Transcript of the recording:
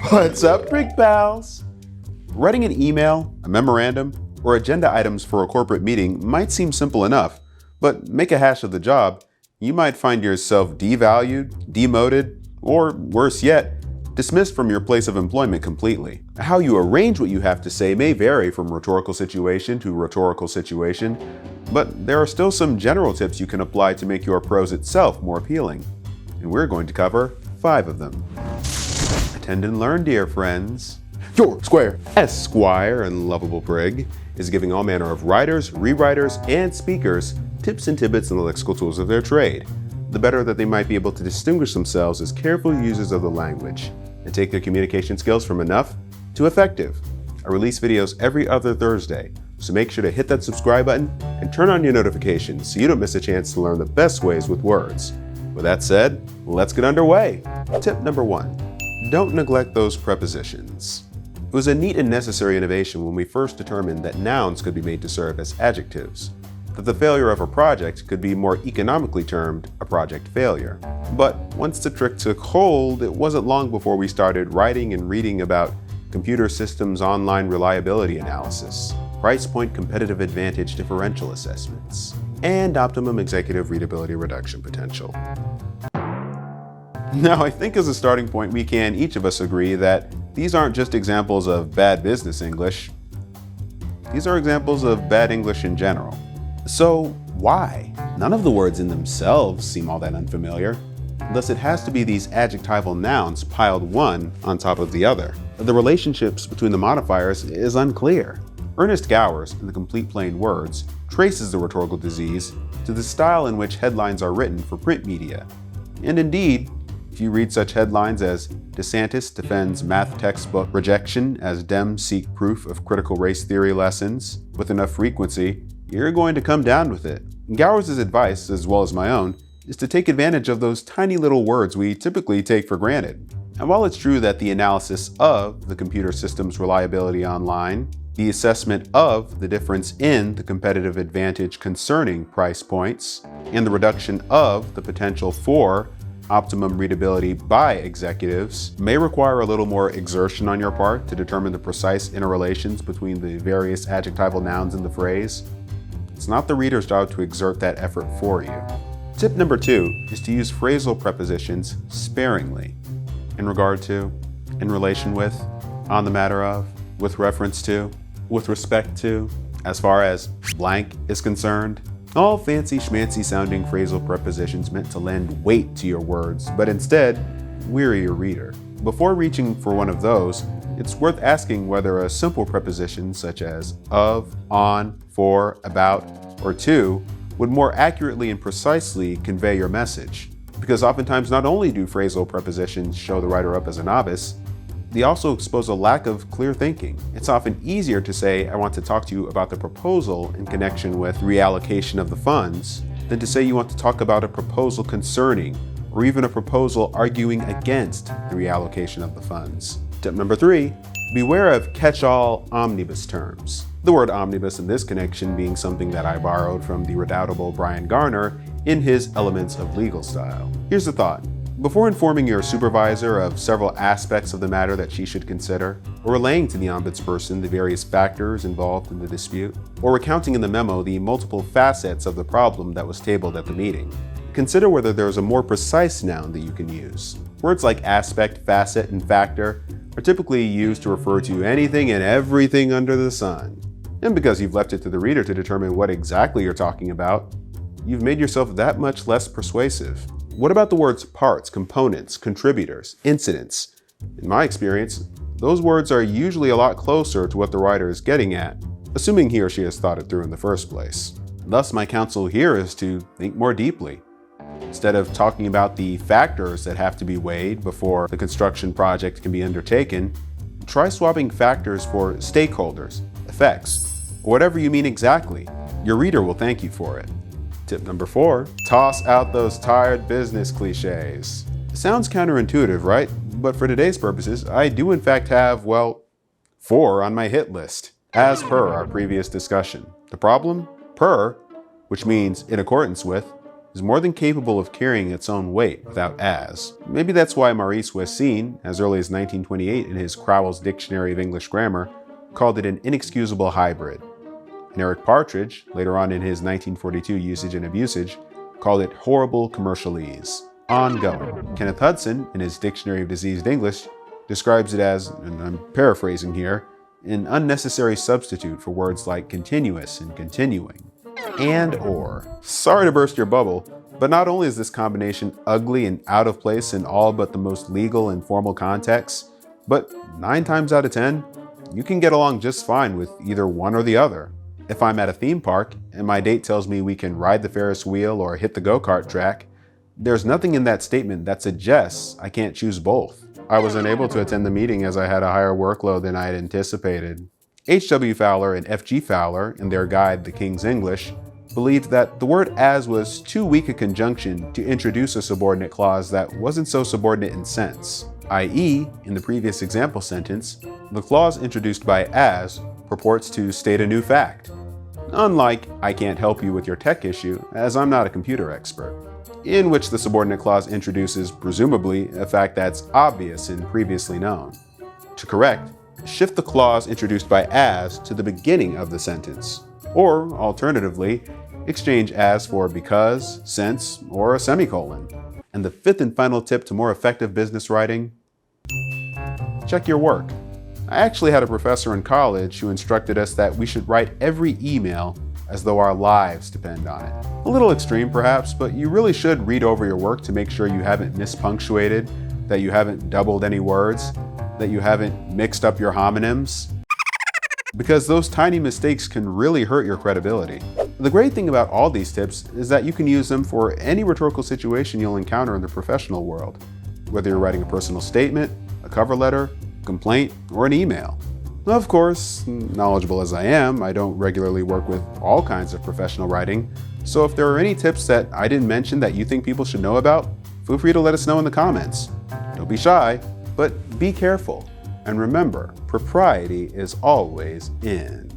What's up, Prig Pals? Writing an email, a memorandum, or agenda items for a corporate meeting might seem simple enough, but make a hash of the job, you might find yourself devalued, demoted, or worse yet, dismissed from your place of employment completely. How you arrange what you have to say may vary from rhetorical situation to rhetorical situation, but there are still some general tips you can apply to make your prose itself more appealing. And we're going to cover 5 of them. Attend and learn, dear friends. Your Square Esquire and lovable prig is giving all manner of writers, rewriters, and speakers tips and tidbits and the lexical tools of their trade, the better that they might be able to distinguish themselves as careful users of the language and take their communication skills from enough to effective. I release videos every other Thursday, so make sure to hit that subscribe button and turn on your notifications so you don't miss a chance to learn the best ways with words. With that said, let's get underway. Tip number 1, don't neglect those prepositions. It was a neat and necessary innovation when we first determined that nouns could be made to serve as adjectives, that the failure of a project could be more economically termed a project failure. But once the trick took hold, it wasn't long before we started writing and reading about computer systems online reliability analysis, price point competitive advantage differential assessments, and optimum executive readability reduction potential. Now, I think as a starting point, we can each of us agree that these aren't just examples of bad business English. These are examples of bad English in general. So why? None of the words in themselves seem all that unfamiliar. Thus, it has to be these adjectival nouns piled one on top of the other. The relationships between the modifiers is unclear. Ernest Gowers, in The Complete Plain Words, traces the rhetorical disease to the style in which headlines are written for print media. And indeed, if you read such headlines as DeSantis defends math textbook rejection as Dems seek proof of critical race theory lessons with enough frequency, you're going to come down with it. Gowers' advice, as well as my own, is to take advantage of those tiny little words we typically take for granted. And while it's true that the analysis of the computer system's reliability online, the assessment of the difference in the competitive advantage concerning price points, and the reduction of the potential for optimum readability by executives may require a little more exertion on your part to determine the precise interrelations between the various adjectival nouns in the phrase, it's not the reader's job to exert that effort for you. Tip number 2 is to use phrasal prepositions sparingly. In regard to, in relation with, on the matter of, with reference to, with respect to, as far as blank is concerned. All fancy schmancy sounding phrasal prepositions meant to lend weight to your words, but instead, weary your reader. Before reaching for one of those, it's worth asking whether a simple preposition such as of, on, for, about, or to would more accurately and precisely convey your message. Because oftentimes not only do phrasal prepositions show the writer up as a novice, they also expose a lack of clear thinking. It's often easier to say, I want to talk to you about the proposal in connection with reallocation of the funds, than to say you want to talk about a proposal concerning, or even a proposal arguing against the reallocation of the funds. Tip number 3, beware of catch-all omnibus terms. The word omnibus in this connection being something that I borrowed from the redoubtable Brian Garner in his Elements of Legal Style. Here's the thought. Before informing your supervisor of several aspects of the matter that she should consider, or relaying to the ombudsperson the various factors involved in the dispute, or recounting in the memo the multiple facets of the problem that was tabled at the meeting, consider whether there is a more precise noun that you can use. Words like aspect, facet, and factor are typically used to refer to anything and everything under the sun. And because you've left it to the reader to determine what exactly you're talking about, you've made yourself that much less persuasive. What about the words parts, components, contributors, incidents? In my experience, those words are usually a lot closer to what the writer is getting at, assuming he or she has thought it through in the first place. Thus, my counsel here is to think more deeply. Instead of talking about the factors that have to be weighed before the construction project can be undertaken, try swapping factors for stakeholders, effects, or whatever you mean exactly. Your reader will thank you for it. Tip number 4, toss out those tired business cliches. It sounds counterintuitive, right? But for today's purposes, I do in fact have, well, 4 on my hit list, as per our previous discussion. The problem? Per, which means in accordance with, is more than capable of carrying its own weight without as. Maybe that's why Maurice Wessine, as early as 1928 in his Crowell's Dictionary of English Grammar, called it an inexcusable hybrid. And Eric Partridge, later on in his 1942 Usage and Abusage, called it horrible commercialese. Ongoing. Kenneth Hudson, in his Dictionary of Diseased English, describes it as, and I'm paraphrasing here, an unnecessary substitute for words like continuous and continuing. And or. Sorry to burst your bubble, but not only is this combination ugly and out of place in all but the most legal and formal contexts, but 9 times out of 10, you can get along just fine with either one or the other. If I'm at a theme park and my date tells me we can ride the Ferris wheel or hit the go-kart track, there's nothing in that statement that suggests I can't choose both. I was unable to attend the meeting as I had a higher workload than I had anticipated. H.W. Fowler and F.G. Fowler, in their guide The King's English, believed that the word as was too weak a conjunction to introduce a subordinate clause that wasn't so subordinate in sense, i.e., in the previous example sentence, the clause introduced by as purports to state a new fact. Unlike, I can't help you with your tech issue, as I'm not a computer expert, in which the subordinate clause introduces, presumably, a fact that's obvious and previously known. To correct, shift the clause introduced by as to the beginning of the sentence, or, alternatively, exchange as for because, since, or a semicolon. And the fifth and final tip to more effective business writing: check your work. I actually had a professor in college who instructed us that we should write every email as though our lives depend on it. A little extreme perhaps, but you really should read over your work to make sure you haven't mispunctuated, that you haven't doubled any words, that you haven't mixed up your homonyms, because those tiny mistakes can really hurt your credibility. The great thing about all these tips is that you can use them for any rhetorical situation you'll encounter in the professional world, whether you're writing a personal statement, a cover letter, complaint, or an email. Of course, knowledgeable as I am, I don't regularly work with all kinds of professional writing, so if there are any tips that I didn't mention that you think people should know about, feel free to let us know in the comments. Don't be shy, but be careful. And remember, propriety is always in.